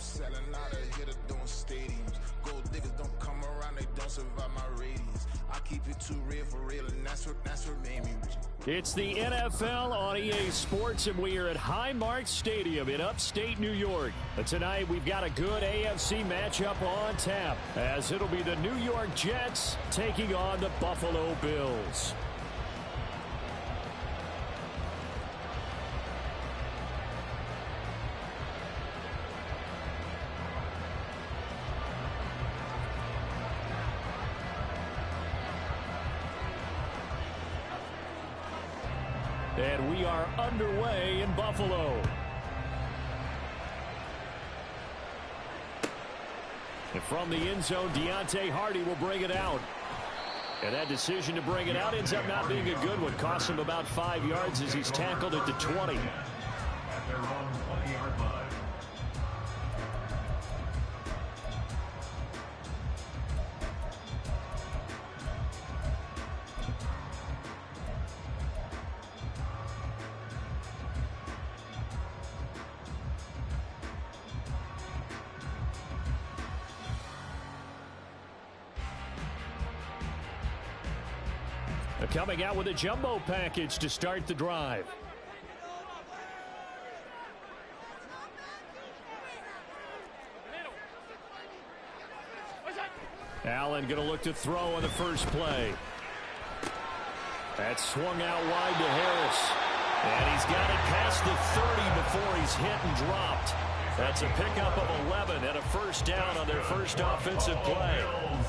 selling out a hitter doing stadiums. Gold diggers don't come around, they don't survive my radius. I keep it too real for real, and that's what made me rich. It's the NFL on EA Sports, and we are at Highmark Stadium in upstate New York. But tonight, we've got a good AFC matchup on tap, as it'll be the New York Jets taking on the Buffalo Bills. And we are underway in Buffalo. And from the end zone, Deontay Hardy will bring it out. And that decision to bring it out ends up not being a good one. Costs him about 5 yards as he's tackled at the 20. At their own 20-yard line. Coming out with a jumbo package to start the drive. Allen going to look to throw on the first play. That's swung out wide to Harris. And he's got it past the 30 before he's hit and dropped. That's a pickup of 11 and a first down on their first offensive play.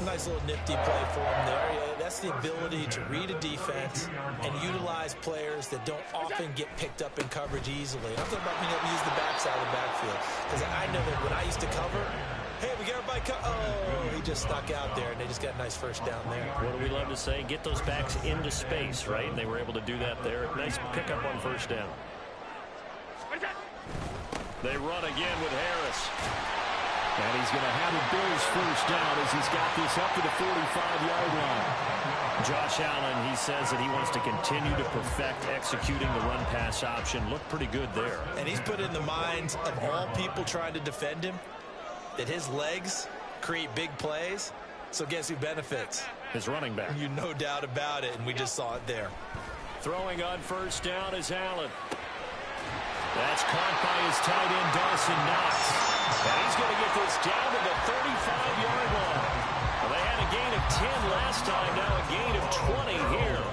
Nice little nifty play for him there. That's the ability to read a defense and utilize players that don't often get picked up in coverage easily. I'm talking about being able to use the backside of the backfield. Because I know that when I used to cover, hey, we got everybody oh, he just stuck out there, and they just got a nice first down there. What do we love to say? Get those backs into space, right? And they were able to do that there. Nice pickup on first down. They run again with Harris. And he's going to have a Bills first down as he's got this up to the 45-yard line. Josh Allen, he says that he wants to continue to perfect executing the run-pass option. Looked pretty good there. And he's put in the minds of all people trying to defend him that his legs create big plays. So guess who benefits? His running back. You no doubt about it, and we just saw it there. Throwing on first down is Allen. That's caught by his tight end, Dawson Knox. And he's going to get this down to the 35-yard line. Well, they had a gain of 10 last time, now a gain of 20 here.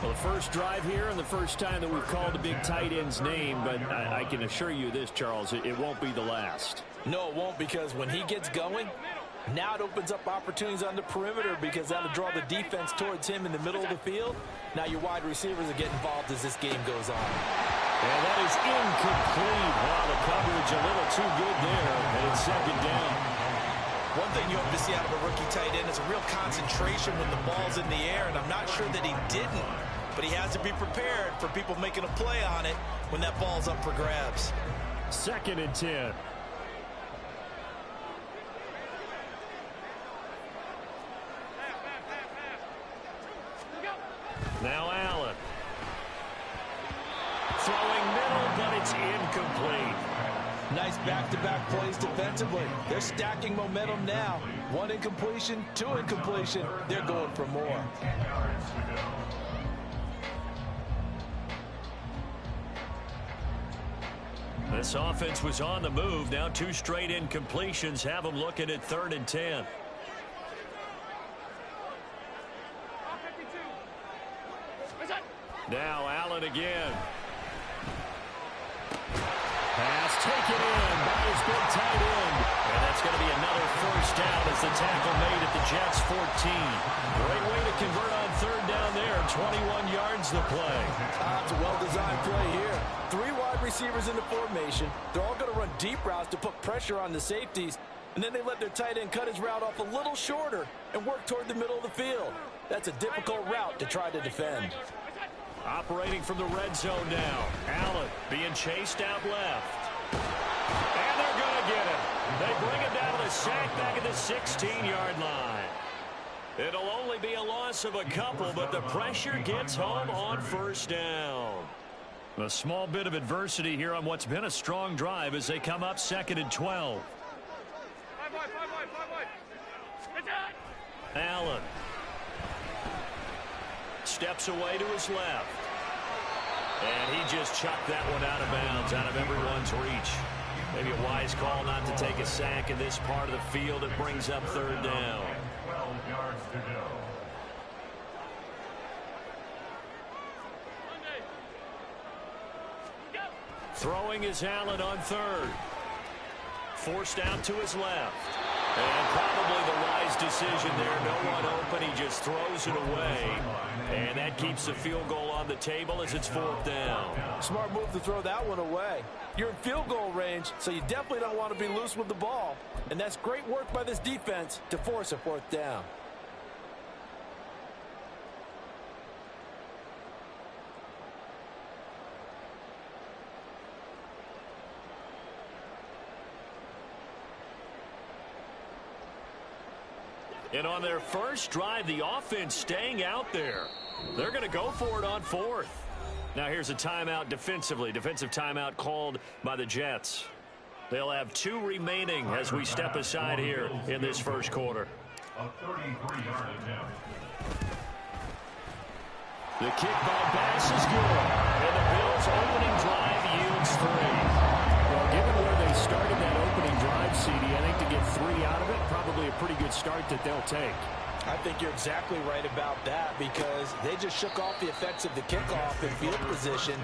Well, the first drive here and the first time that we've called the big tight end's name, but I can assure you this, Charles, it won't be the last. No, it won't, because when he gets going, now it opens up opportunities on the perimeter because that'll draw the defense towards him in the middle of the field. Now your wide receivers will get involved as this game goes on. And that is incomplete. Wow, the coverage a little too good there, and it's second down. One thing you hope to see out of a rookie tight end is a real concentration when the ball's in the air, and I'm not sure that he didn't, but he has to be prepared for people making a play on it when that ball's up for grabs. 2nd and 10. Now Allen. Throwing middle, but it's incomplete. Nice back-to-back plays defensively. They're stacking momentum now. 1 incompletion, 2 incompletion. They're going for more. This offense was on the move. Now 2 straight incompletions have them looking at 3rd and 10. Now Allen again. Pass taken in by his big tight end. And that's going to be another first down as the tackle made at the Jets' 14. Great way to convert on 3rd down there. 21 yards to play. It's a well-designed play here. 3 wide receivers in the formation. They're all going to run deep routes to put pressure on the safeties. And then they let their tight end cut his route off a little shorter and work toward the middle of the field. That's a difficult route to try to defend. Operating from the red zone now. Allen being chased out left. And they're going to get him. They bring him down to the sack back at the 16-yard line. It'll only be a loss of a couple, but the pressure gets home on first down. A small bit of adversity here on what's been a strong drive as they come up 2nd and 12. Allen steps away to his left. And he just chucked that one out of bounds, out of everyone's reach. Maybe a wise call not to take a sack in this part of the field. It brings up third down. 12 yards to go. Throwing is Allen on third. Forced out to his left. And probably the wise decision there. No one open. He just throws it away. And that keeps the field goal on the table as it's fourth down. Smart move to throw that one away. You're in field goal range, so you definitely don't want to be loose with the ball. And that's great work by this defense to force a fourth down. And on their first drive, the offense staying out there. They're going to go for it on fourth. Now here's a timeout defensively. Defensive timeout called by the Jets. They'll have 2 remaining as we step aside here in this first quarter. A 33-yard attempt. The kick by Bass is good. And the Bills' opening drive yields 3. Well, given where they started that opening drive, CD, I think to get 3 out of it, probably a pretty good start that they'll take. I think you're exactly right about that because they just shook off the effects of the kickoff in field position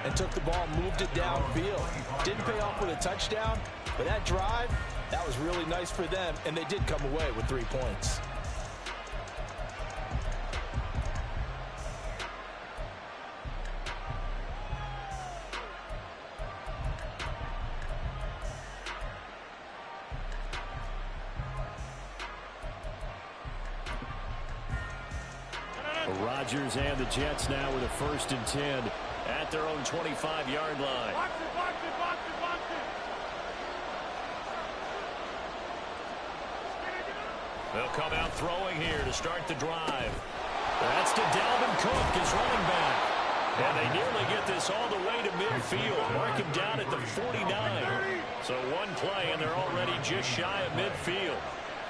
and took the ball and moved it downfield. Didn't pay off with a touchdown, but that drive, that was really nice for them, and they did come away with 3 points. Rodgers and the Jets now with a 1st and 10 at their own 25-yard line. They'll come out throwing here to start the drive. That's to Dalvin Cook, his running back. And they nearly get this all the way to midfield. Mark him down at the 49. So one play, and they're already just shy of midfield.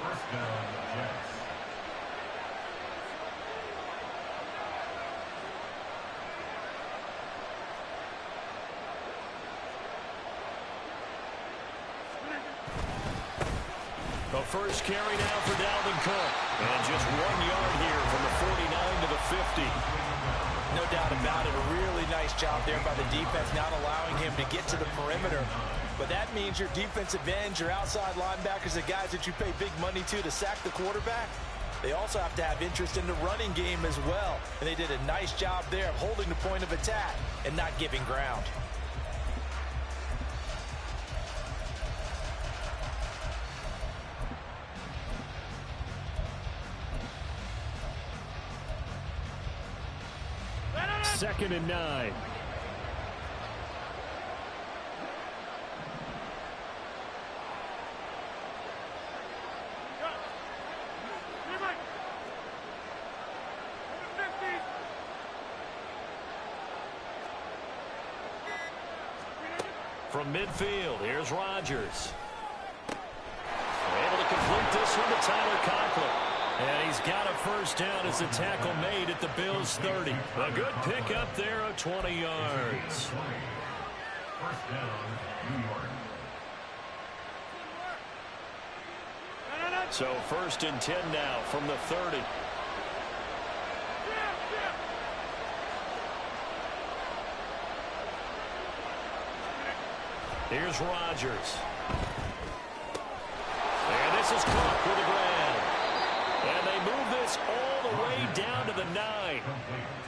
First down, Jets. The first carry now for Dalvin Cook. And just 1 yard here from the 49 to the 50. No doubt about it. A really nice job there by the defense, not allowing him to get to the perimeter. But that means your defensive ends, your outside linebackers, the guys that you pay big money to sack the quarterback, they also have to have interest in the running game as well. And they did a nice job there of holding the point of attack and not giving ground. Second and 9. From midfield, here's Rodgers. Able to complete this one to Tyler Conklin. And he's got a first down as the tackle made at the Bills' 30. A good pickup there of 20 yards. First down, New York. So 1st and 10 now from the 30. Here's Rodgers. And this is Cook with the grab. And they move this all the way down to the 9.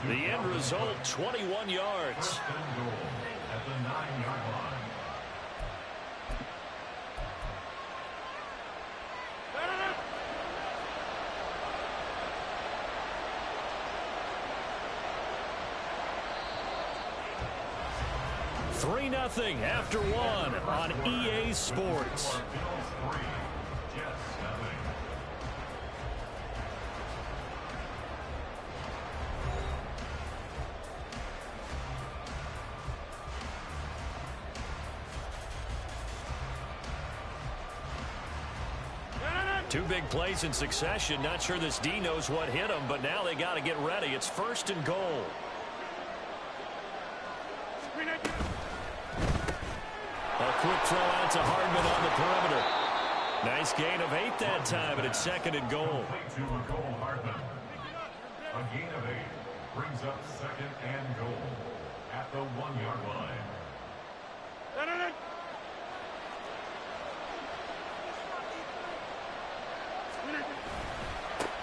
The end result, 21 yards. First and goal at the 9-yard line. Three 0 after one on EA Sports. Bills 3, Jets 0. Two big plays in succession. Not sure this D knows what hit him, but now they got to get ready. It's 1st and goal. A quick throw out to Hardman on the perimeter. Nice gain of 8 that time, and it's 2nd and goal. To Nicole Hardman. A gain of 8 brings up 2nd and goal at the 1-yard line.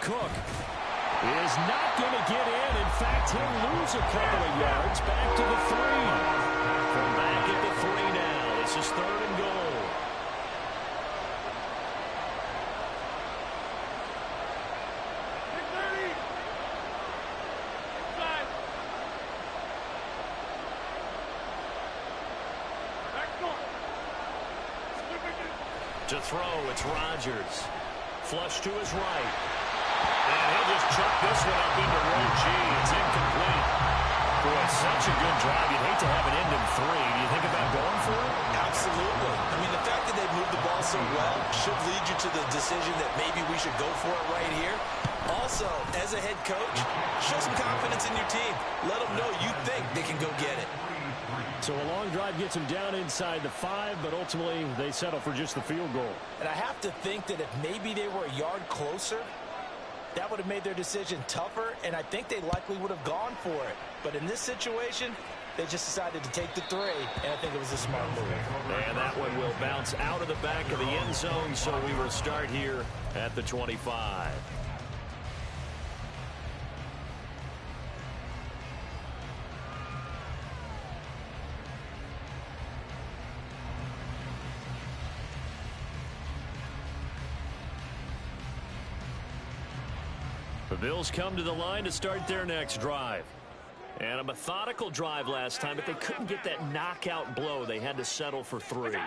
Cook is not going to get in. In fact, he'll lose a couple of yards back to the 3. From back at the 3 now. This is 3rd and goal. To throw, it's Rodgers. Flush to his right. And he'll just chuck this one up into row G. It's incomplete. Boy, such a good drive. You'd hate to have it end in 3. Do you think about going for it? Absolutely. I mean, the fact that they've moved the ball so well should lead you to the decision that maybe we should go for it right here. Also, as a head coach, show some confidence in your team. Let them know you think they can go get it. So a long drive gets them down inside the 5, but ultimately they settle for just the field goal. And I have to think that if maybe they were a yard closer, that would have made their decision tougher, and I think they likely would have gone for it. But in this situation, they just decided to take the 3, and I think it was a smart move. And that one will bounce out of the back of the end zone, so we will start here at the 25. The Bills come to the line to start their next drive. And a methodical drive last time, but they couldn't get that knockout blow. They had to settle for 3.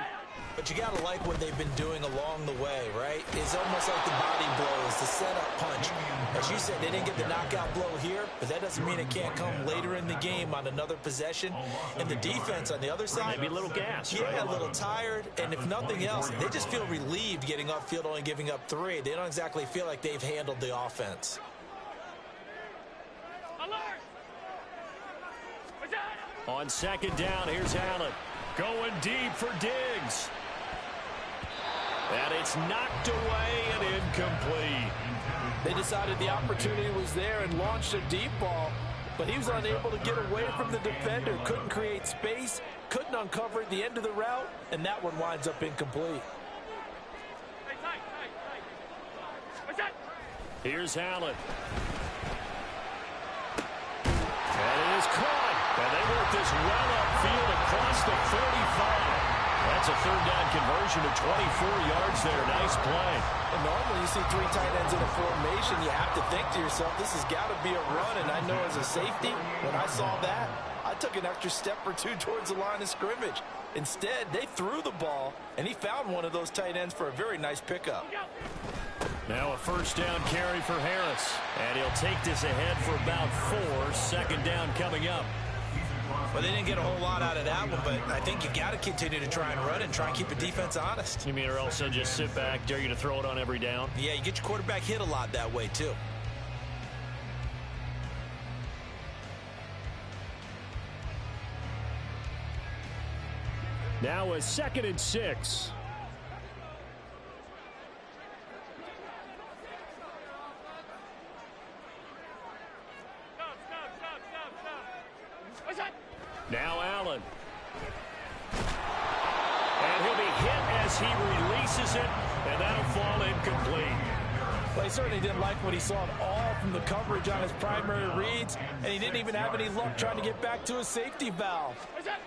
But you got to like what they've been doing along the way, right? It's almost like the body blows, the setup punch. As you said, they didn't get the knockout blow here, but that doesn't mean it can't come later in the game on another possession. And the defense on the other side, maybe a little gas, yeah, right? A little tired. And if nothing else, they just feel relieved getting upfield, only giving up 3. They don't exactly feel like they've handled the offense. On 2nd down, here's Allen. Going deep for Diggs. And it's knocked away and incomplete. They decided the opportunity was there and launched a deep ball, but he was unable to get away from the defender, couldn't create space, couldn't uncover at the end of the route, and that one winds up incomplete. Here's Allen. And it is caught. And they work this well upfield across the 45. That's a 3rd down conversion of 24 yards there. Nice play. And normally you see 3 tight ends in a formation, you have to think to yourself, this has got to be a run. And I know as a safety, when I saw that, I took an extra step or 2 towards the line of scrimmage. Instead, they threw the ball, and he found one of those tight ends for a very nice pickup. Now a 1st down carry for Harris. And he'll take this ahead for about 4. 2nd down coming up. Well, they didn't get a whole lot out of that one, but I think you got to continue to try and run and try and keep the defense honest. You mean, or else they'll just sit back, dare you to throw it on every down? Yeah, you get your quarterback hit a lot that way, too. Now a 2nd and 6. Now Allen. And he'll be hit as he releases it, and that'll fall incomplete. Well, he certainly didn't like what he saw at all from the coverage on his primary reads, and he didn't even have any luck trying to get back to his safety valve.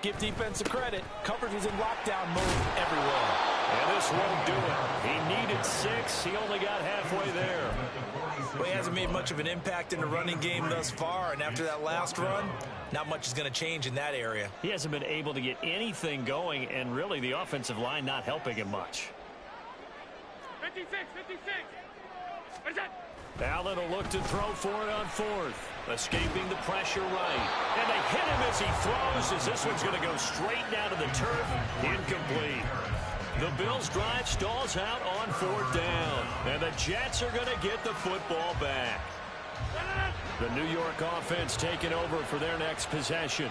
Give defense a credit. Coverage was in lockdown mode everywhere. And this won't do it. He needed 6. He only got halfway there. Well, he hasn't made much of an impact in the running game thus far, and after that last run, not much is going to change in that area. He hasn't been able to get anything going, and really the offensive line not helping him much. 56. Allen will look to throw for it on 4th. Escaping the pressure right. And they hit him as he throws, as this one's going to go straight down to the turf. Incomplete. The Bills' drive stalls out on 4th down. And the Jets are going to get the football back. The New York offense taking over for their next possession.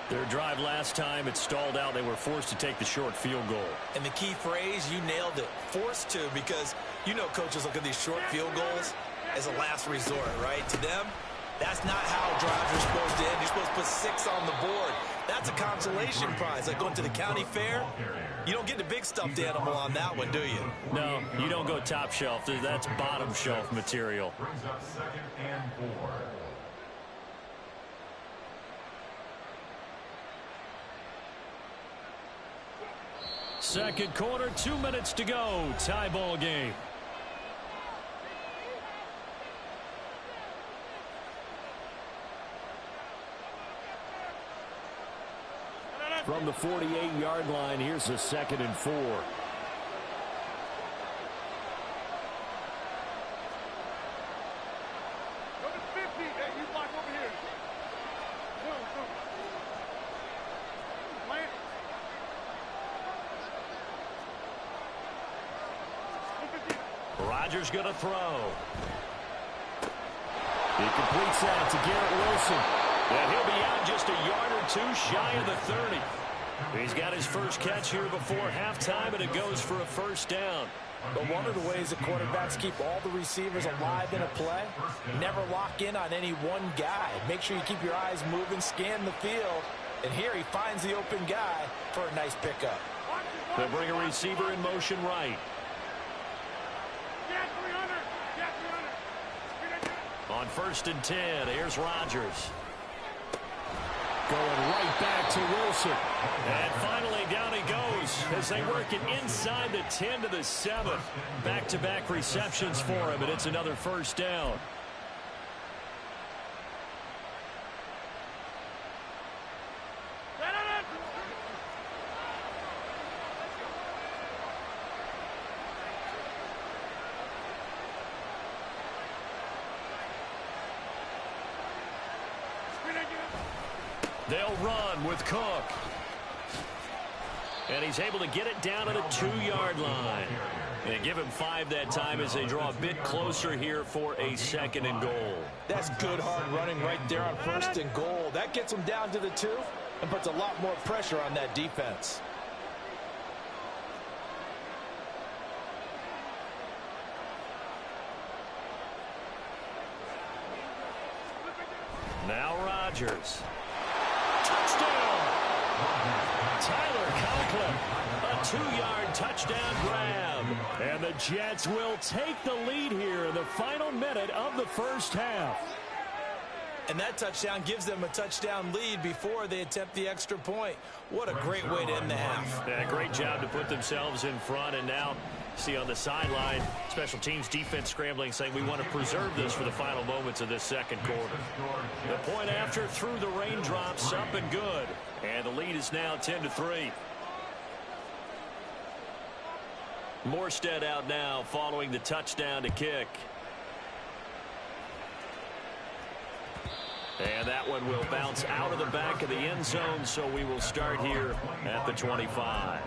Their drive last time, it stalled out. They were forced to take the short field goal. And the key phrase, you nailed it, forced to, because you know coaches look at these short field goals as a last resort, right? To them, that's not how drives are supposed to end. You're supposed to put 6 on the board. That's a consolation prize. Like going to the county fair, you don't get the big stuffed animal on that one, do you? No, you don't go top shelf. That's bottom shelf material. Brings up 2nd and 4. Second quarter, 2 minutes to go. Tie ball game. From the 48-yard line, here's a 2nd and 4. Number 50, hey, you block over here. Go. Plant. Rodgers going to throw. He completes that to Garrett Wilson. And he'll be out just a yard or 2 shy of the 30. He's got his first catch here before halftime, and it goes for a 1st down. But one of the ways the quarterbacks keep all the receivers alive in a play, never lock in on any one guy. Make sure you keep your eyes moving, scan the field. And here he finds the open guy for a nice pickup. They'll bring a receiver in motion right. On 1st and 10, here's Rodgers. Going right back to Wilson. And finally, down he goes as they work it inside the 10 to the 7. Back-to-back receptions for him, and it's another 1st down. They'll run with Cook. And he's able to get it down to the 2-yard line. And give him 5 that time as they draw a bit closer here for a 2nd and goal. That's good hard running right there on 1st and goal. That gets them down to the 2 and puts a lot more pressure on that defense. Now Rodgers. Touchdown! Tyler Conklin, a 2-yard touchdown grab. And the Jets will take the lead here in the final minute of the 1st half. And that touchdown gives them a touchdown lead before they attempt the extra point. What a great way to end the half. Yeah, great job to put themselves in front. And now, see on the sideline, special teams defense scrambling, saying we want to preserve this for the final moments of this 2nd quarter. The point after through the raindrops, up and good. And the lead is now 10-3. Morstead out now following the touchdown to kick. And that one will bounce out of the back of the end zone, so we will start here at the 25.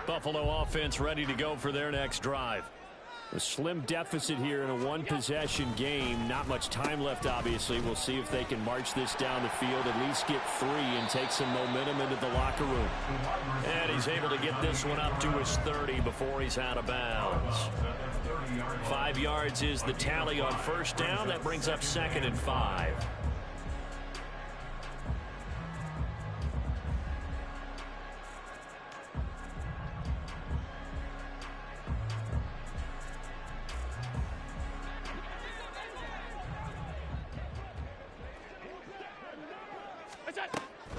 Buffalo offense ready to go for their next drive. A slim deficit here in a one-possession game. Not much time left, obviously. We'll see if they can march this down the field, at least get 3 and take some momentum into the locker room. And he's able to get this one up to his 30 before he's out of bounds. 5 yards is the tally on 1st down. That brings up 2nd and 5.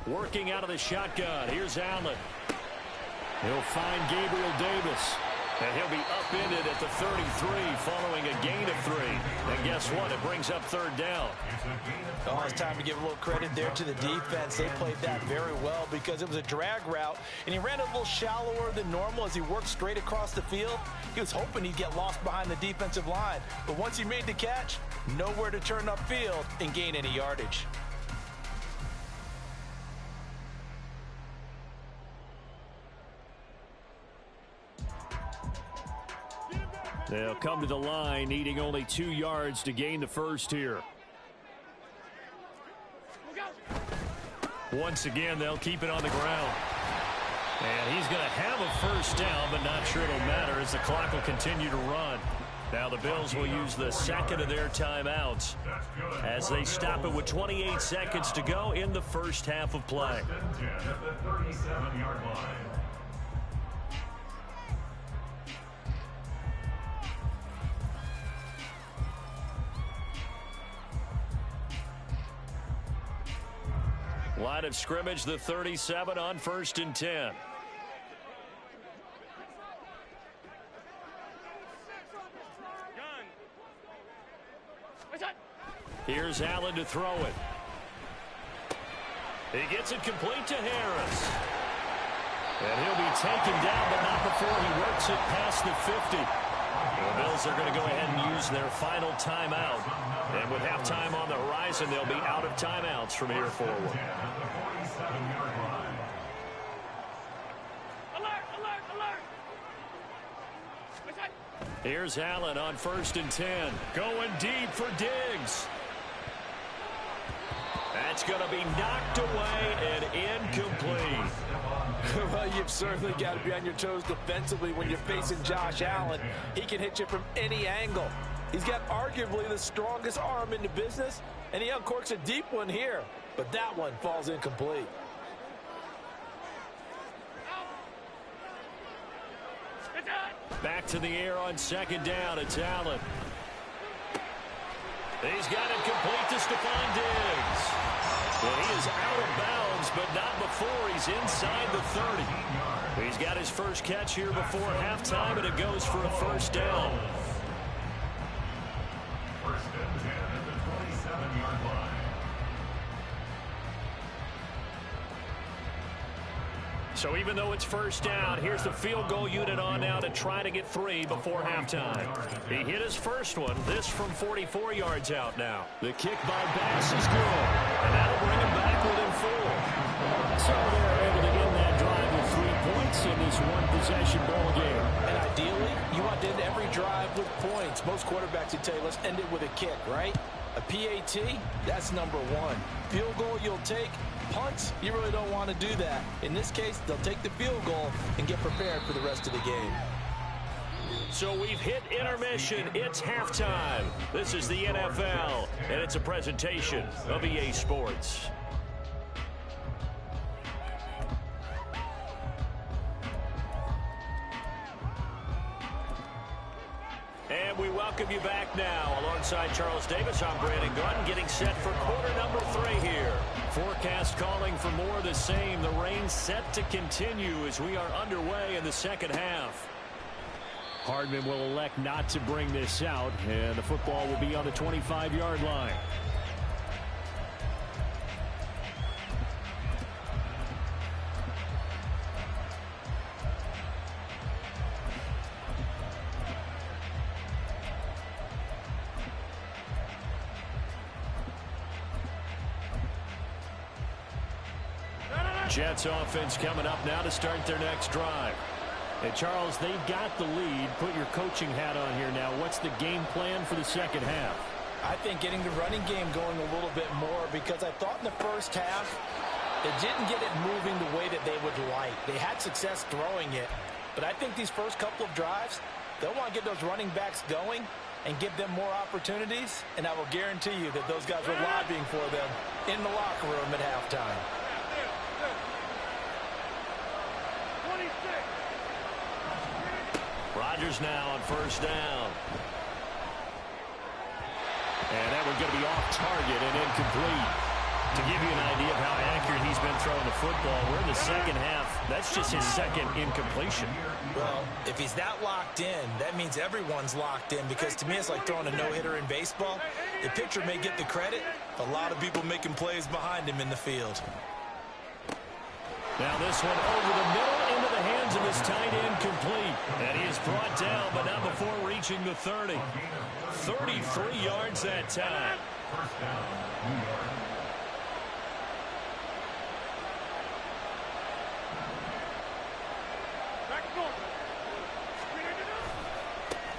Working out of the shotgun. Here's Allen. He'll find Gabriel Davis. And he'll be upended at the 33 following a gain of 3. And guess what? It brings up third down. Oh, it's time to give a little credit there to the defense. They played that very well because it was a drag route, and he ran a little shallower than normal as he worked straight across the field. He was hoping he'd get lost behind the defensive line. But once he made the catch, nowhere to turn upfield and gain any yardage. They'll come to the line, needing only 2 yards to gain the first here. Once again, they'll keep it on the ground. And he's going to have a first down, but not sure it'll matter as the clock will continue to run. Now the Bills will use the second of their timeouts as they stop it with 28 seconds to go in the first half of play. At the 37-yard line. Line of scrimmage, the 37 on 1st and 10. Here's Allen to throw it. He gets it complete to Harris. And he'll be taken down, but not before he works it past the 50. The Bills are going to go ahead and use their final timeout. And with halftime on the horizon, they'll be out of timeouts from here forward. Here's Allen on 1st and 10. Going deep for Diggs. That's going to be knocked away and incomplete. Well, you've certainly got to be on your toes defensively when you're facing Josh Allen. He can hit you from any angle. He's got arguably the strongest arm in the business, and he uncorks a deep one here. But that one falls incomplete. Back to the air on 2nd down. It's Allen. He's got it complete to Stephon Diggs. Well, he is out of bounds, but not before he's inside the 30. He's got his first catch here before halftime, and it goes for a first down. First and 10 at the 27-yard line. So even though it's first down, here's the field goal unit on now to try to get 3 before halftime. He hit his first one, this from 44 yards out now. The kick by Bass is good, and that'll bring him back within 4. So they're able to end that drive with 3 points in this one-possession ball game. And ideally, you want to end every drive with points. Most quarterbacks would tell you, let's end it with a kick, right? A PAT, that's number 1. Field goal you'll take. Punts, you really don't want to do that. In this case, they'll take the field goal and get prepared for the rest of the game. So we've hit intermission. It's halftime. This is the NFL, and it's a presentation of EA Sports. And we welcome you back now. Alongside Charles Davis, I'm Brandon Gunn, getting set for quarter number 3 here. Forecast calling for more of the same. The rain set to continue as we are underway in the second half. Hardman will elect not to bring this out, and the football will be on the 25-yard line. Jets offense coming up now to start their next drive. And Charles, they've got the lead. Put your coaching hat on here now. What's the game plan for the second half? I think getting the running game going a little bit more, because I thought in the first half they didn't get it moving the way that they would like. They had success throwing it, but I think these first couple of drives, they'll want to get those running backs going and give them more opportunities, and I will guarantee you that those guys were lobbying for them in the locker room at halftime. Rodgers now on first down. And that one's going to be off target and incomplete. To give you an idea of how accurate he's been throwing the football, we're in the second half. That's just his second incompletion. Well, if he's that locked in, that means everyone's locked in, because to me it's like throwing a no-hitter in baseball. The pitcher may get the credit, a lot of people making plays behind him in the field. Now this one over the middle into the hands of his tight end, complete. And he is brought down, but not before reaching the 30. 33 yards that time. First down, New York.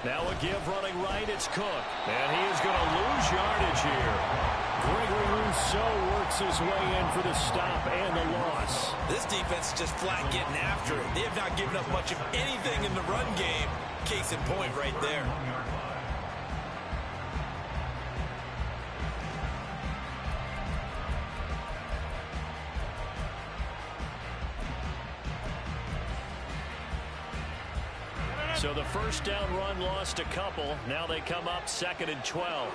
Now a give running right, it's Cook. And he is going to lose yardage here. Gregory Rousseau works his way in for the stop and the loss. This defense is just flat getting after it. They have not given up much of anything in the run game. Case in point right there. So the first down run lost a couple. Now they come up 2nd and 12.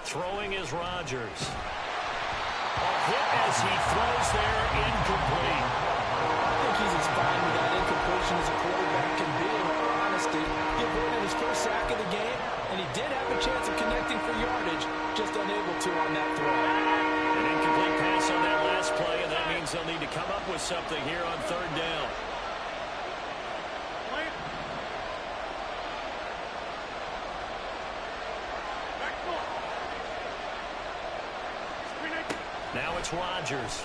Throwing is Rodgers. A hit as he throws there, incomplete. I think he's as fine with that incompletion as a quarterback can be, in all honesty. He avoided his first sack of the game, and he did have a chance of connecting for yardage, just unable to on that throw. An incomplete pass on that last play, and that means they'll need to come up with something here on 3rd down. Now it's Rodgers.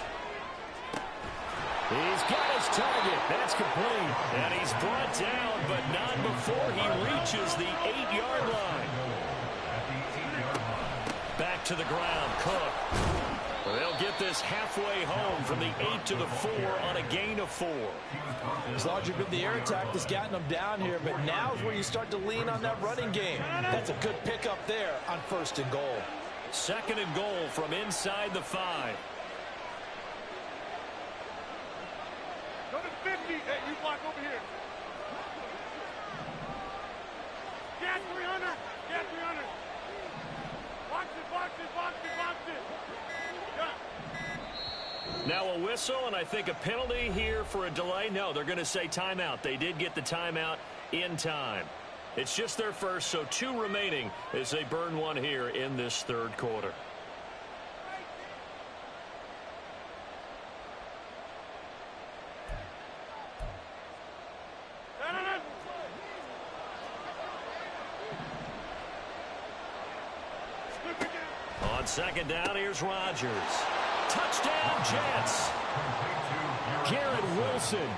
He's got his target. That's complete. And he's brought down, but not before he reaches the 8-yard line. Back to the ground, Cook. Well, they'll get this halfway home from the 8 to the 4 on a gain of 4. It's largely been the air attack that's gotten them down here, but now is where you start to lean on that running game. That's a good pickup there on 1st and goal. 2nd and goal from inside the 5. Go to 50. Hey, you block over here. Gas 300. Gas 300. Box it, box it, box it, box it. Yeah. Now a whistle, and I think a penalty here for a delay. No, they're going to say timeout. They did get the timeout in time. It's just their first, so 2 remaining as they burn one here in this 3rd quarter. On 2nd down, here's Rodgers. Touchdown, Jets. Garrett Wilson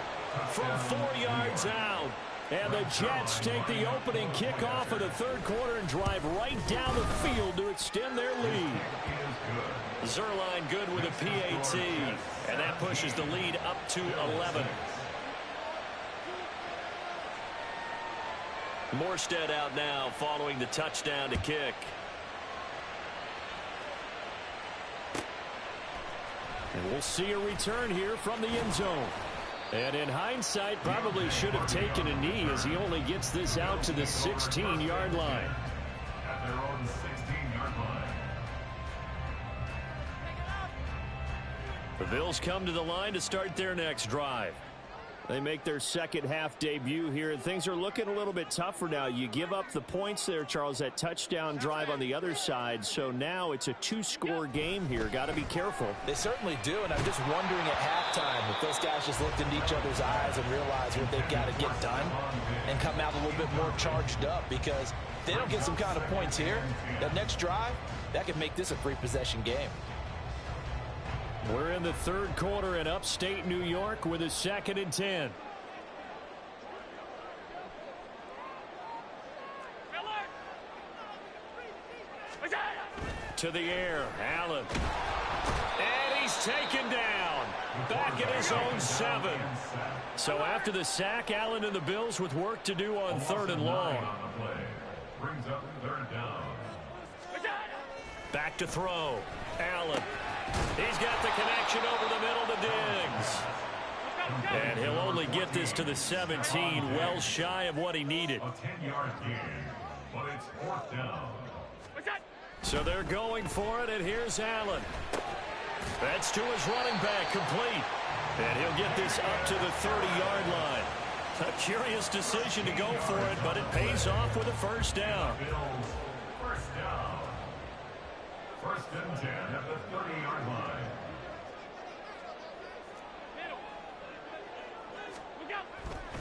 from 4 yards out. And the Jets take the opening kickoff of the 3rd quarter and drive right down the field to extend their lead. Zerline good with a PAT. And that pushes the lead up to 11. Morstead out now following the touchdown to kick. And we'll see a return here from the end zone. And in hindsight, probably should have taken a knee as he only gets this out to the 16-yard line. At their own 16-yard line. The Bills come to the line to start their next drive. They make their second half debut here, and things are looking a little bit tougher now. You give up the points there, Charles, that touchdown drive on the other side. So now it's a 2-score game here. Got to be careful. They certainly do, and I'm just wondering at halftime if those guys just looked into each other's eyes and realized what they've got to get done and come out a little bit more charged up, because if they don't get some kind of points here, that next drive, that could make this a 3-possession game. We're in the 3rd quarter in upstate New York with a 2nd and 10. To the air, Allen. And he's taken down. Back at his own 7. So after the sack, Allen and the Bills with work to do on 3rd and long. Brings up 3rd down. Back to throw. Allen. He's got the connection over the middle to Diggs. And he'll only get this to the 17, well shy of what he needed. A 10-yard gain, but it's 4th down. So they're going for it, and here's Allen. That's to his running back, complete. And he'll get this up to the 30-yard line. A curious decision to go for it, but it pays off with a first down. Bills, first down. 1st and 10 at the 30-yard line.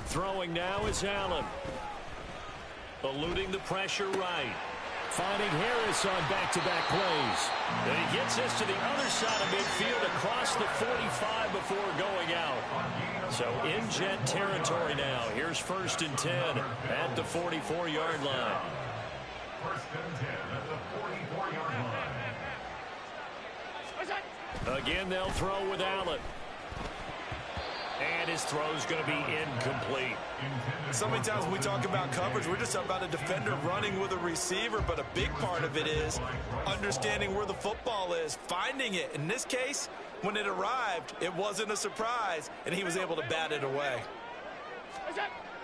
Throwing now is Allen. Eluding the pressure right. Finding Harris on back-to-back plays. And he gets this to the other side of midfield across the 45 before going out. So in jet territory now. Here's 1st and 10 at the 44-yard line. 1st and 10 at the 44-yard line. Again, they'll throw with Allen. And his throw's going to be incomplete. So many times when we talk about coverage, we're just talking about a defender running with a receiver, but a big part of it is understanding where the football is, finding it. In this case, when it arrived, it wasn't a surprise, and he was able to bat it away.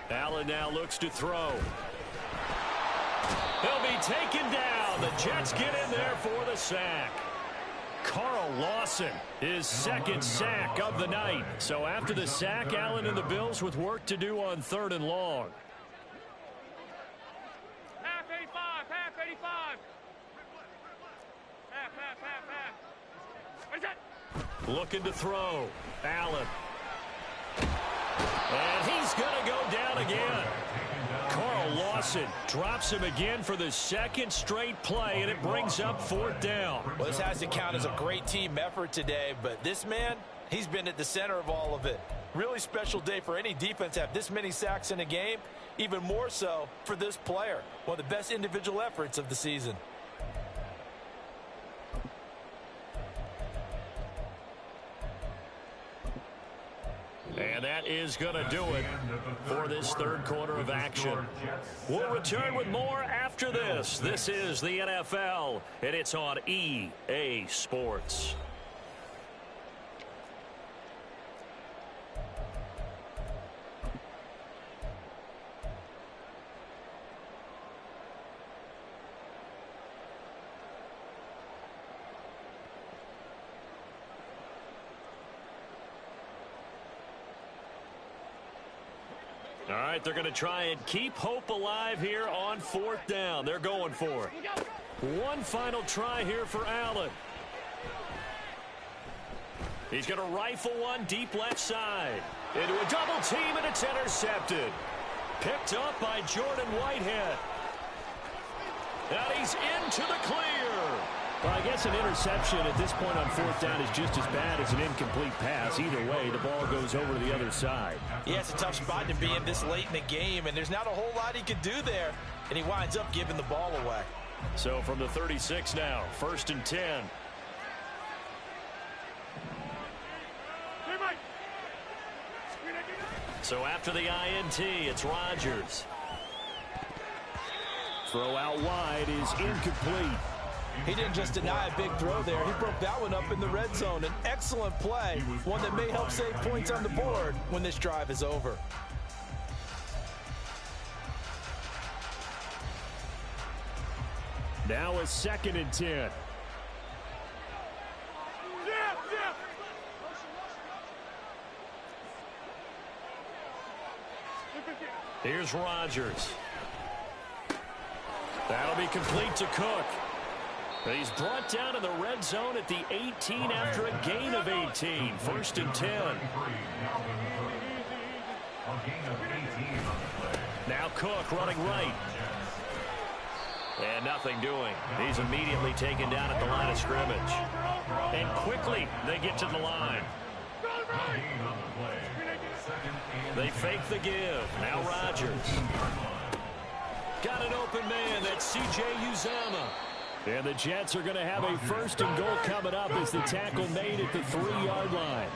Allen now looks to throw. He'll be taken down. The Jets get in there for the sack. Carl Lawson, his 2nd sack of the night. So after the sack, Allen and the Bills with work to do on 3rd and long. Half 85, half 85. Half. Looking to throw. Allen. And he's going to go down again. Carl Lawson drops him again for the 2nd straight play, and it brings up 4th down. Well, this has to count as a great team effort today, but this man, he's been at the center of all of it. Really special day for any defense to have this many sacks in a game, even more so for this player. One of the best individual efforts of the season. And that is going to do it for this 3rd quarter of action. We'll return with more after this. This is the NFL, and it's on EA Sports. All right, they're going to try and keep hope alive here on 4th down. They're going for it. One final try here for Allen. He's going to rifle one deep left side. Into a double team, and it's intercepted. Picked up by Jordan Whitehead. And he's into the clear. Well, I guess an interception at this point on 4th down is just as bad as an incomplete pass. Either way, the ball goes over to the other side. Yeah, it's a tough spot to be in this late in the game, and there's not a whole lot he could do there, and he winds up giving the ball away. So from the 36 now, 1st and 10. So after the INT, it's Rodgers. Throw out wide is incomplete. He didn't just deny a big throw there. He broke that one up in the red zone. An excellent play, one that may help save points on the board when this drive is over. Now a 2nd and 10. Here's Rodgers. That'll be complete to Cook. He's brought down in the red zone at the 18 after a gain of 18. 1st and 10. Now Cook running right. And nothing doing. He's immediately taken down at the line of scrimmage. And quickly they get to the line. They fake the give. Now Rodgers. Got an open man. That's C.J. Uzama. And the Jets are going to have a 1st and goal coming up as the tackle made at the 3-yard line.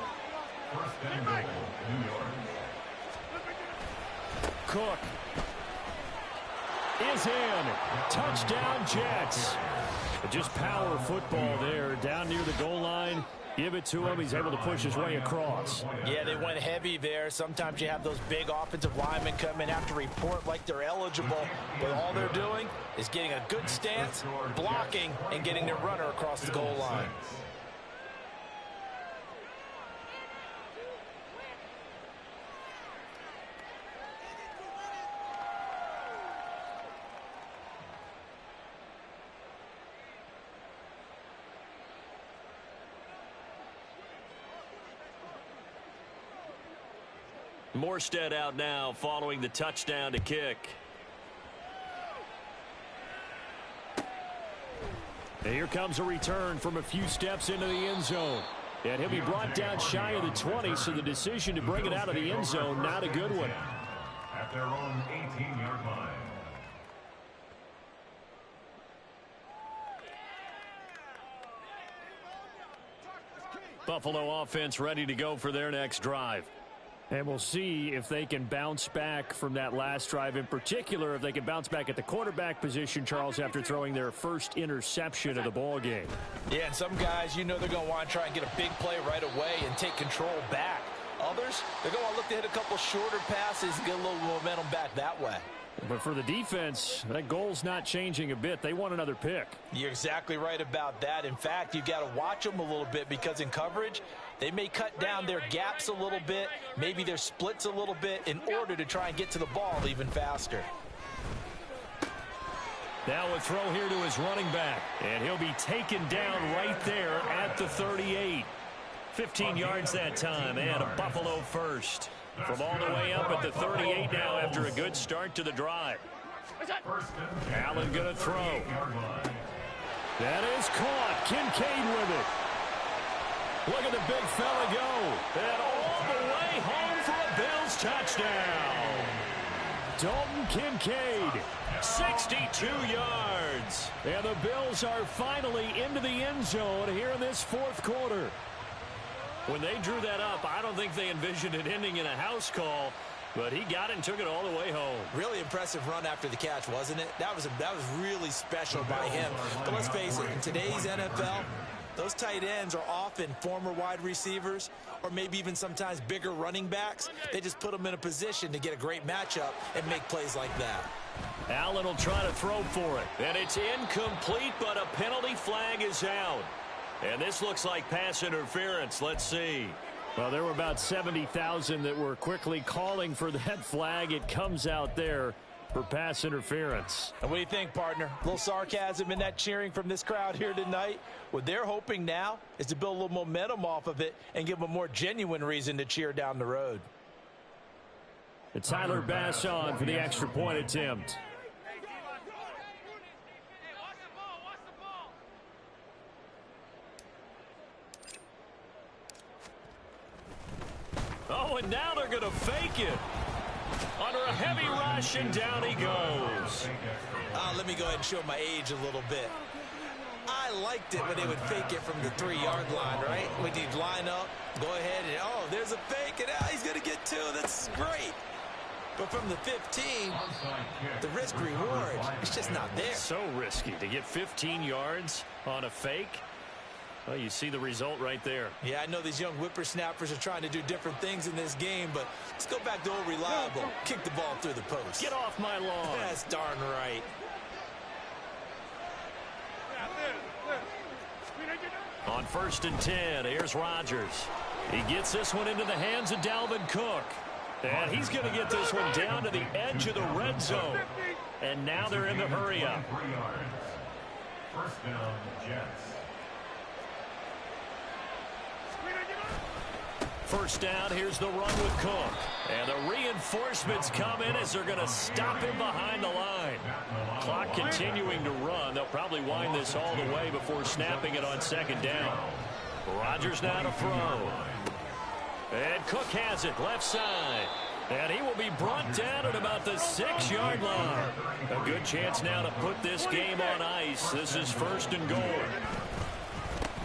Cook is in. Touchdown, Jets. Just power football there, down near the goal line. Give it to him. He's able to push his way across. Yeah, they went heavy there. Sometimes you have those big offensive linemen come in, have to report like they're eligible, but all they're doing is getting a good stance, blocking, and getting their runner across the goal line. Morstead out now following the touchdown to kick. And here comes a return from a few steps into the end zone. And he'll be brought down shy of the 20, so the decision to bring it out of the end zone, not a good one. At their own 18-yard line. Buffalo offense ready to go for their next drive. And we'll see if they can bounce back from that last drive. In particular, if they can bounce back at the quarterback position, Charles, after throwing their first interception of the ball game. Yeah, and some guys, you know they're going to want to try and get a big play right away and take control back. Others, they're going to want to look to hit a couple shorter passes and get a little momentum back that way. But for the defense, that goal's not changing a bit. They want another pick. You're exactly right about that. In fact, you've got to watch them a little bit because in coverage, they may cut down their gaps a little bit, maybe their splits a little bit in order to try and get to the ball even faster. Now a throw here to his running back, and he'll be taken down right there at the 38. 15 yards that time, and a Buffalo first. From all the way up at the 38 now after a good start to the drive. Allen going to throw. That is caught. Kincaid with it. Look at the big fella go. And all the way home for a Bills touchdown. Dalton Kincaid, 62 yards. And the Bills are finally into the end zone here in this fourth quarter. When they drew that up, I don't think they envisioned it ending in a house call, but he got it and took it all the way home. Really impressive run after the catch, wasn't it? That was really special by him. But let's face it, in today's NFL, those tight ends are often former wide receivers or maybe even sometimes bigger running backs. They just put them in a position to get a great matchup and make plays like that. Allen will try to throw for it, and it's incomplete, but a penalty flag is out. And this looks like pass interference. Let's see. Well, there were about 70,000 that were quickly calling for that flag. It comes out there for pass interference. And what do you think, partner? A little sarcasm in that cheering from this crowd here tonight. What they're hoping now is to build a little momentum off of it and give them a more genuine reason to cheer down the road. It's Tyler Bass on for the extra point attempt. Oh, and now they're going to fake it. Under a heavy rush, and down he goes. Let me go ahead and show my age a little bit. I liked it when they would fake it from the 3-yard line, right? When you'd line up, go ahead, and there's a fake, and he's going to get two. That's great. But from the 15, the risk-reward, it's just not there. So risky to get 15 yards on a fake. Well, you see the result right there. Yeah, I know these young whippersnappers are trying to do different things in this game, but let's go back to old reliable. Kick the ball through the post. Get off my lawn. That's darn right. On 1st and 10, here's Rodgers. He gets this one into the hands of Dalvin Cook. And he's going to get this one down to the edge of the red zone. And now they're in the hurry-up. First down, Jets. First down, here's the run with Cook. And the reinforcements come in as they're going to stop him behind the line. Clock continuing to run. They'll probably wind this all the way before snapping it on 2nd down. Rodgers now to throw. And Cook has it left side. And he will be brought down at about the 6-yard line. A good chance now to put this game on ice. This is 1st and goal.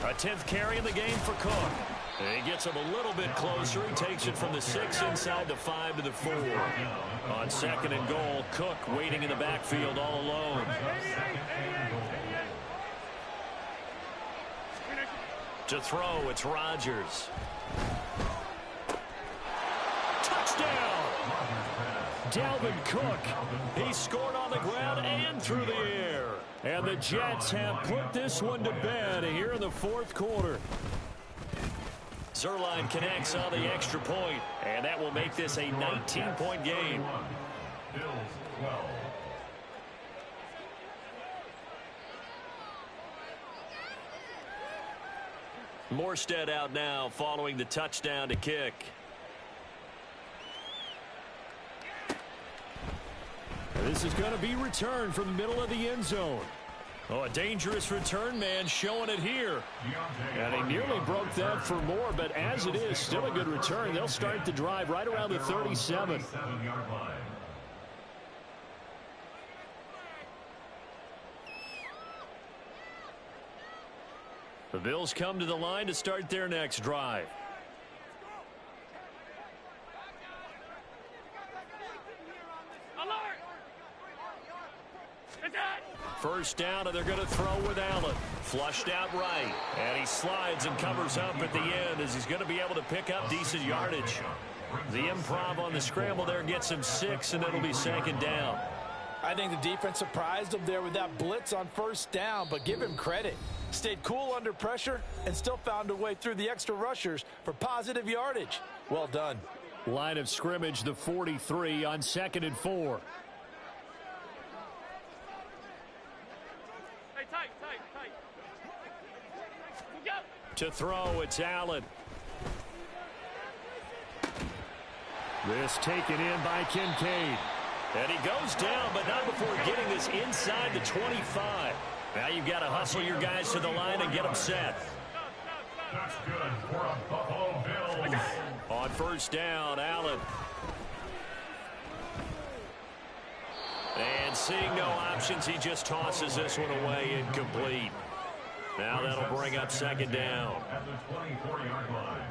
A 10th carry in the game for Cook. And he gets him a little bit closer. He takes it from the 6 inside the 5 to the 4. On 2nd and goal, Cook waiting in the backfield all alone. To throw, it's Rodgers. Touchdown! Dalvin Cook. He scored on the ground and through the air. And the Jets have put this one to bed here in the fourth quarter. Zerline connects on the extra point, and that will make this a 19-point game. Bills 12. Morstead out now following the touchdown to kick. This is going to be returned from the middle of the end zone. Oh, a dangerous return man showing it here. And he nearly broke that for more, but as it is, still a good return. They'll start the drive right around the 37. The Bills come to the line to start their next drive. First down, and they're going to throw with Allen. Flushed out right. And he slides and covers up at the end as he's going to be able to pick up decent yardage. The improv on the scramble there gets him 6, and it'll be second down. I think the defense surprised him there with that blitz on first down, but give him credit. Stayed cool under pressure and still found a way through the extra rushers for positive yardage. Well done. Line of scrimmage, the 43 on 2nd and 4. To throw, it's Allen. This taken in by Kincaid. And he goes down, but not before getting this inside the 25. Now you've got to hustle your guys to the line and get them set. That's good for a Buffalo Bills. On first down, Allen. And seeing no options, he just tosses this one away incomplete. Now that'll bring up second down. At the 24-yard line.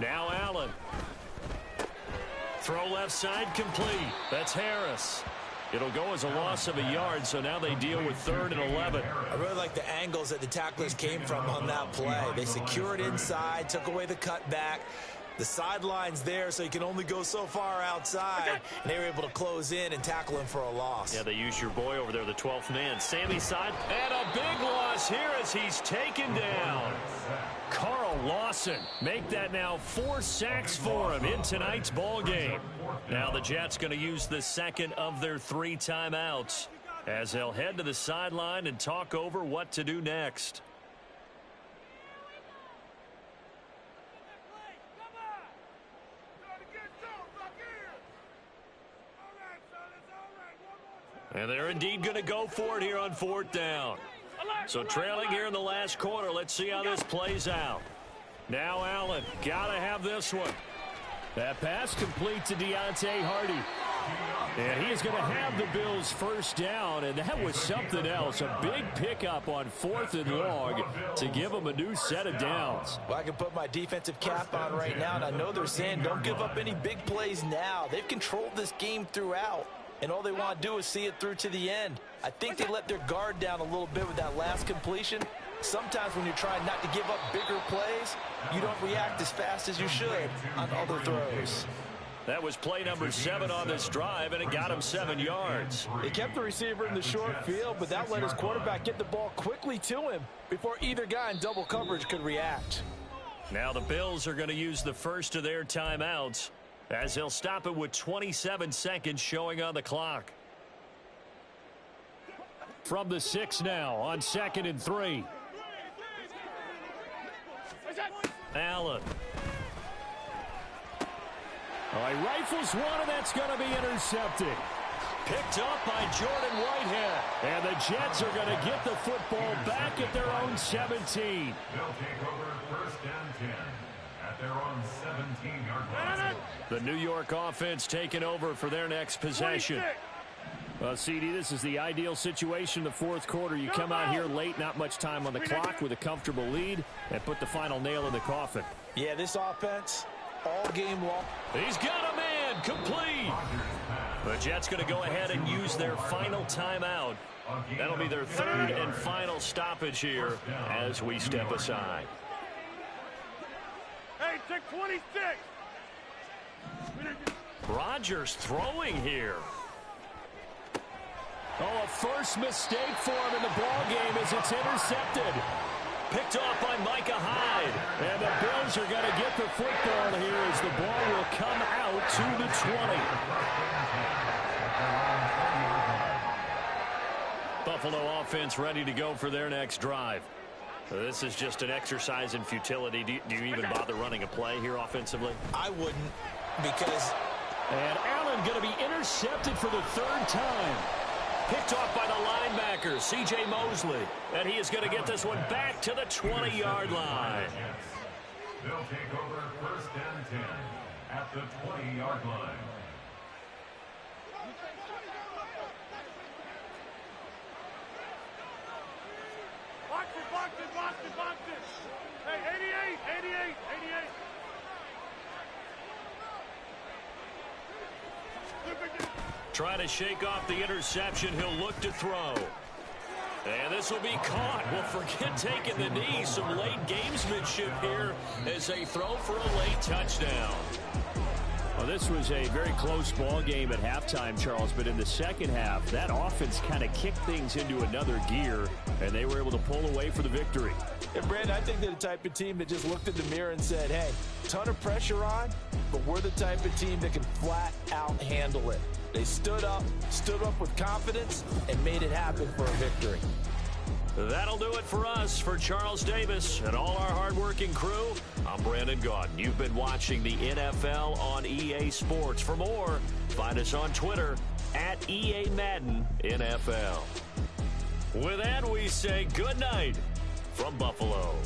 Now Allen. Throw left side complete. That's Harris. It'll go as a loss of a yard, so now they deal with 3rd and 11. I really like the angles that the tacklers came from on that play. They secured inside, took away the cutback. The sideline's there, so you can only go so far outside. And they were able to close in and tackle him for a loss. Yeah, they used your boy over there, the 12th man. Sammy side, and a big loss here as he's taken down. Carl Lawson, make that now 4 sacks for him in tonight's ball game. Now the Jets going to use the second of their 3 timeouts as they'll head to the sideline and talk over what to do next. And they're indeed going to go for it here on 4th down. So trailing here in the last quarter, let's see how this plays out. Now Allen, got to have this one. That pass complete to Deontay Hardy. And he is going to have the Bills first down, and that was something else. A big pickup on 4th and long to give them a new set of downs. Well, I can put my defensive cap on right now, and I know they're saying don't give up any big plays now. They've controlled this game throughout, and all they want to do is see it through to the end. I think they let their guard down a little bit with that last completion. Sometimes when you're trying not to give up bigger plays, you don't react as fast as you should on other throws. That was play number 7 on this drive, and it got him 7 yards. They kept the receiver in the short field, but that let his quarterback get the ball quickly to him before either guy in double coverage could react. Now the Bills are going to use the first of their timeouts as they'll stop it with 27 seconds showing on the clock. From the 6 now on 2nd and 3. Allen. All right, rifles one, and that's going to be intercepted. Picked up by Jordan Whitehead. And the Jets are going to get the football back at their own 17. They'll take over 1st and 10 at their own 17-yard line. The New York offense taking over for their next possession. Well, CD, this is the ideal situation in the 4th quarter. You come out here late, not much time on the clock with a comfortable lead, and put the final nail in the coffin. Yeah, this offense, all game long. He's got a man, complete. The Jets going to go ahead and use their final timeout. That'll be their third and final stoppage here as we step aside. Hey, take 26. Rodgers throwing here. Oh, a first mistake for him in the ball game as it's intercepted. Picked off by Micah Hyde. And the Bills are going to get the football here as the ball will come out to the 20. Buffalo offense ready to go for their next drive. This is just an exercise in futility. Do you even bother running a play here offensively? I wouldn't, because... And Allen going to be intercepted for the third time. Picked off by the linebacker, C.J. Mosley. And he is going to get this one back to the 20-yard line. They'll take over first and 10 at the 20-yard line. Box it. Hey, 88. Trying to shake off the interception. He'll look to throw. And this will be caught. Well, forget taking the knee. Some late gamesmanship here as they throw for a late touchdown. Well, this was a very close ball game at halftime, Charles, but in the second half, that offense kind of kicked things into another gear, and they were able to pull away for the victory. And, Brandon, I think they're the type of team that just looked in the mirror and said, hey, ton of pressure on, but we're the type of team that can flat out handle it. They stood up with confidence, and made it happen for a victory. That'll do it for us. For Charles Davis and all our hardworking crew, I'm Brandon Gaudin. You've been watching the NFL on EA Sports. For more, find us on Twitter at EA Madden NFL. With that, we say good night from Buffalo.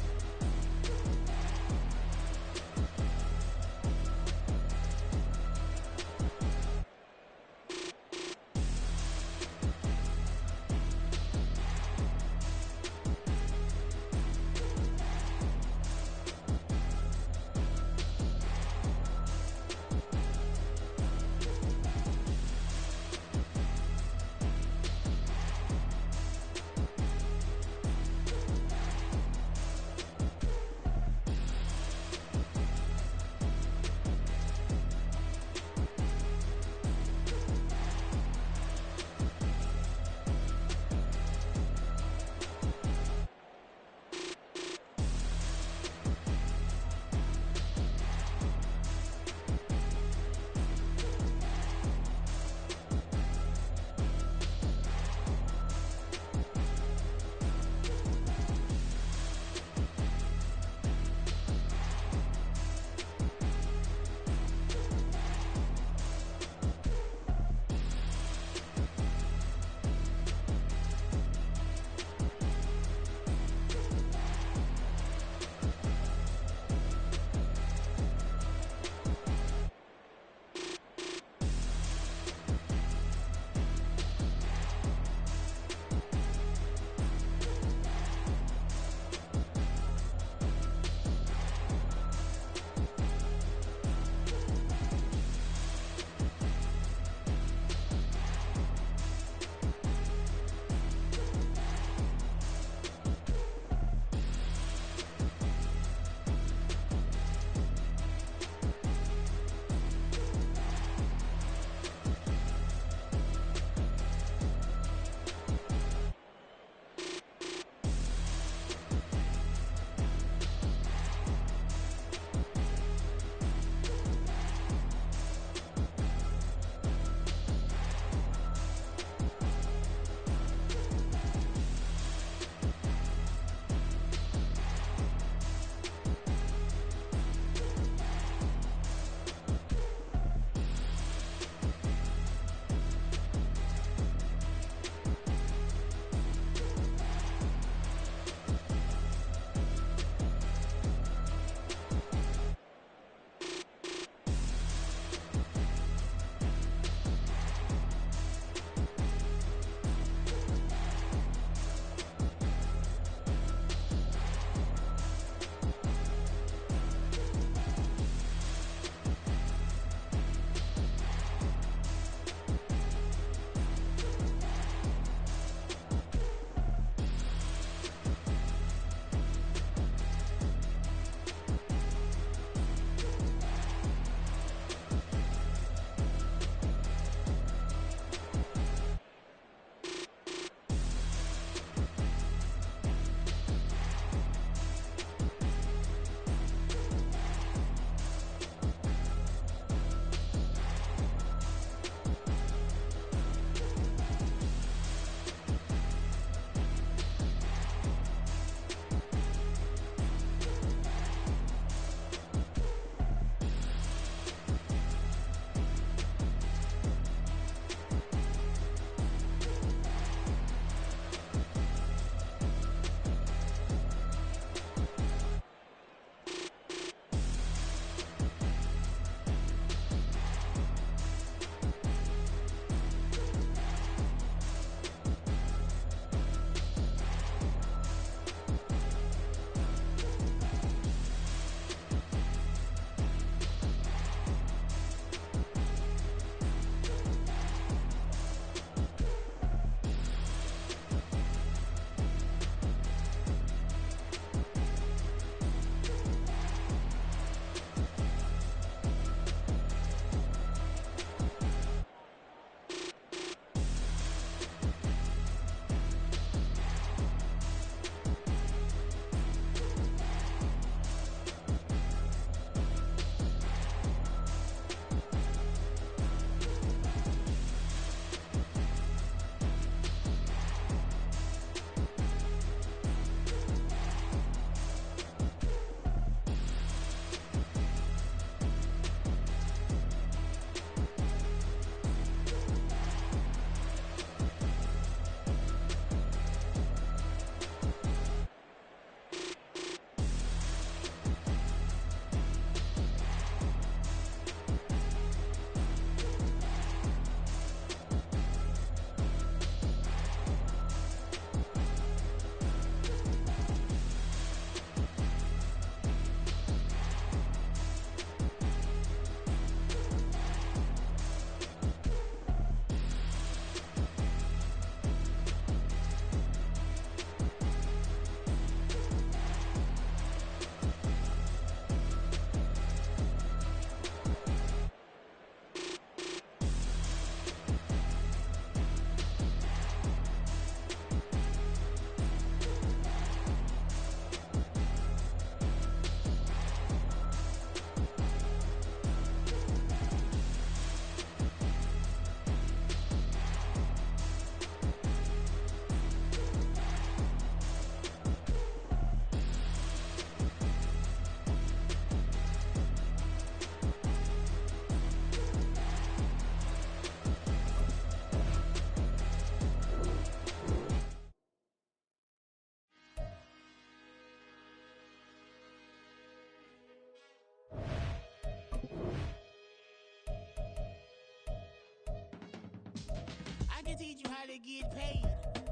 teach you how to get paid,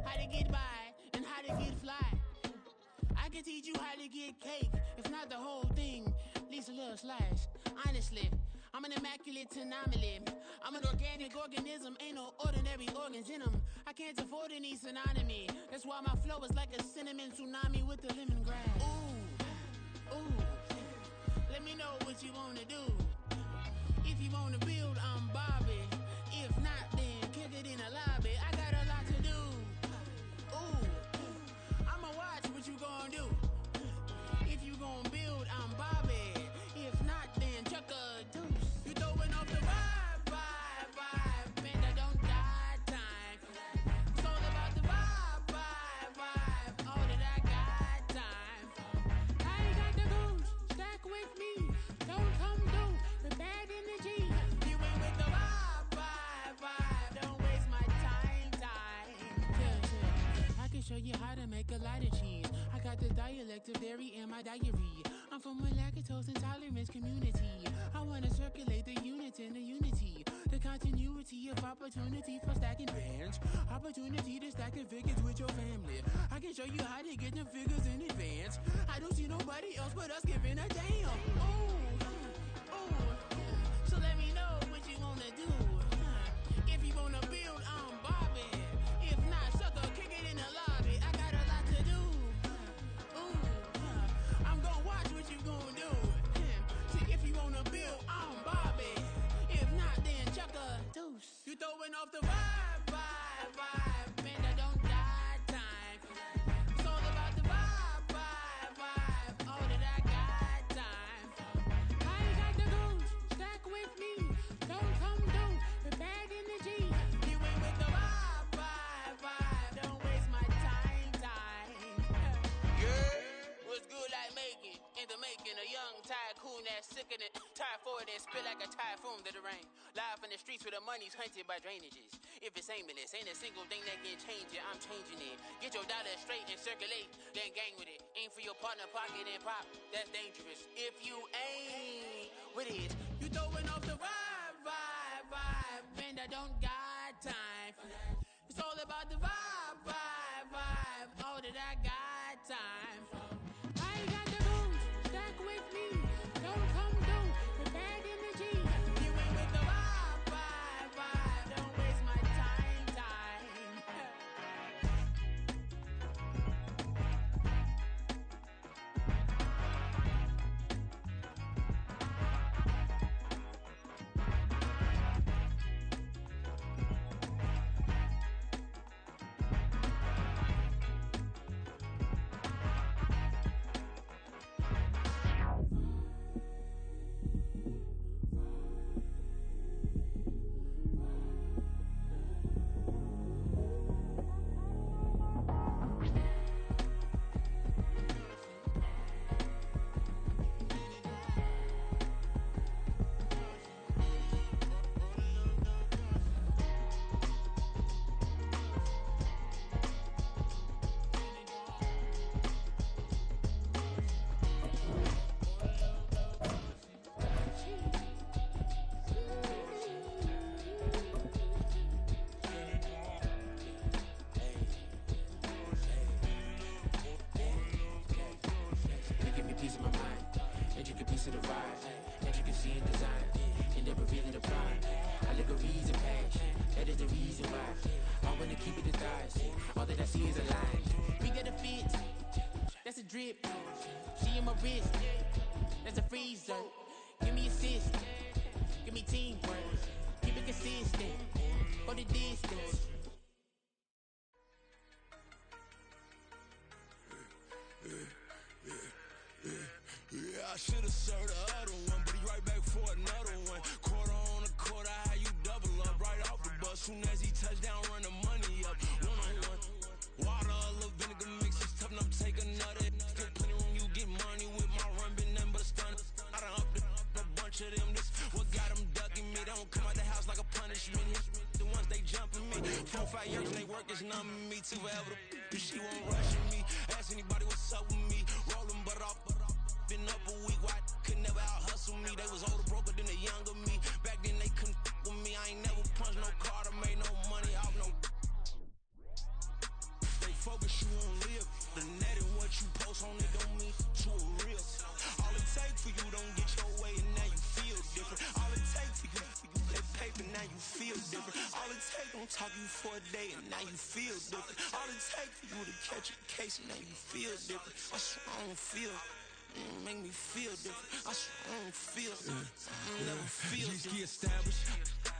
how to get by, and how to get fly. I can teach you how to get cake, if not the whole thing, at least a little slice. Honestly, I'm an immaculate anomaly. I'm an organic organism, ain't no ordinary organs in them. I can't afford any synonymy. That's why my flow is like a cinnamon tsunami with the lemongrass. Ooh, ooh, let me know what you wanna do. If you wanna build, I'm Bobby. If not, then kick it in the lobby. I got a lot to do. Ooh, I'ma watch what you gon' do. If you gon' build, I'm Bobby. If not, then chuck a deuce. You throwing off the vibe, vibe, vibe. Man, I don't die time. It's all about the vibe, vibe, vibe. All that I got time. I ain't got the goose. Stack with me. Don't come through with bad energy. You ain't with the vibe, vibe, vibe. Don't waste my time, time. I can show you how to make a lot of cheese. I got the dialect of dairy in my diary. I'm from a lactose intolerance community. I wanna circulate the units and the unity. The continuity of opportunity for stacking bands. Opportunity to stack the figures with your family. I can show you how to get the figures in advance. I don't see nobody else but us giving a damn. Ooh, ooh. So let me know what you wanna do. If you wanna build, I'm Bobby. If not, sucker, kick it in the lobby. I got a lot to do. Ooh, I'm gonna watch what you gonna do. See, if you wanna build, I'm Bobby. If not, then chuck a deuce. You throwing off the vibe, vibe, vibe. Man, I don't die time. It's all about the vibe, vibe, vibe. All that I got time. I ain't got the goose. Stack with me. Don't come through with bad energy. You ain't with the vibe, vibe, vibe. Don't waste my time, time. Yeah, what's good like making? In the making, a young tycoon that's sickening. Tire forward and spit like a typhoon to the rain. Live in the streets where the money's hunted by drainages. If it's aimless, ain't a single thing that can change it. I'm changing it. Get your dollar straight and circulate, then gang with it. Aim for your partner, pocket and pop. That's dangerous. If you ain't with it, you throwing off the vibe, vibe, vibe. Man, I don't got time for that. It's all about the vibe, vibe, vibe. All that I got time for. I ain't got the goose. Stack with me. Don't come through with bad energy. You ain't with the vibe, vibe, vibe. Don't waste my time, time. You give me peace of my mind, and you can piece of the vibe, and you can see in design, and never really the pride. Allegories and passion, that is the reason why I wanna keep it the thighs. All that I see is a line. We got a fit, that's a drip. She in my wrist, that's a freezer. Give me assist, give me teamwork, keep it consistent, go the distance. Yeah, I should've served the other one, but he right back for another one. Quarter on a quarter, how you double up right off the bus. Soon as he touch down, run the money up. One-on-one. Water, a little vinegar mix, it's tough enough to take another. Still plenty room, you get money with my run, been nothing but a stun. I done up a bunch of them, this what got them ducking me. They don't come out the house like a punishment. The ones they jumping me. 4 or 5 years and they work is numbing me. Too forever, she won't rushing me. Ask anybody what's up with me. Rolling butt off. Been up a week, why could never out hustle me? They was older, broker than the younger me. Back then they couldn't with me. I ain't never punched no card or made no money off no. takes for you don't get your way and now you feel different. All it takes for you that paper, now you feel different. All it takes don't talk you for a day and now you feel different. All it takes for you to catch a case and now you feel different. I swear I don't feel. Make me feel different. I swear I don't feel. I never feel different. G-ski established.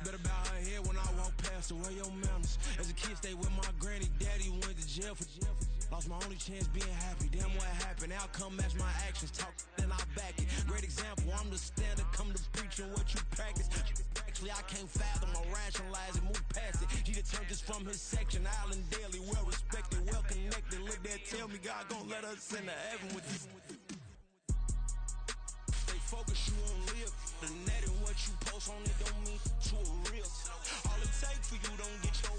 Better bow her head when I walk past her. Where your manners? As a kid, stayed with my granny. Daddy went to jail for jail. Lost my only chance being happy. Damn, what happened? Outcome match my actions. Talk, then I back it. Great example. I'm the standard. Come to preaching what you practice. Actually, I can't fathom or rationalize it. Move past it. She turned this from his section. Island daily, well respected, well connected. Look there, tell me God gon' let us into heaven with this. Focus, you won't live. The net and what you post on it don't mean to a real. All it takes for you don't get your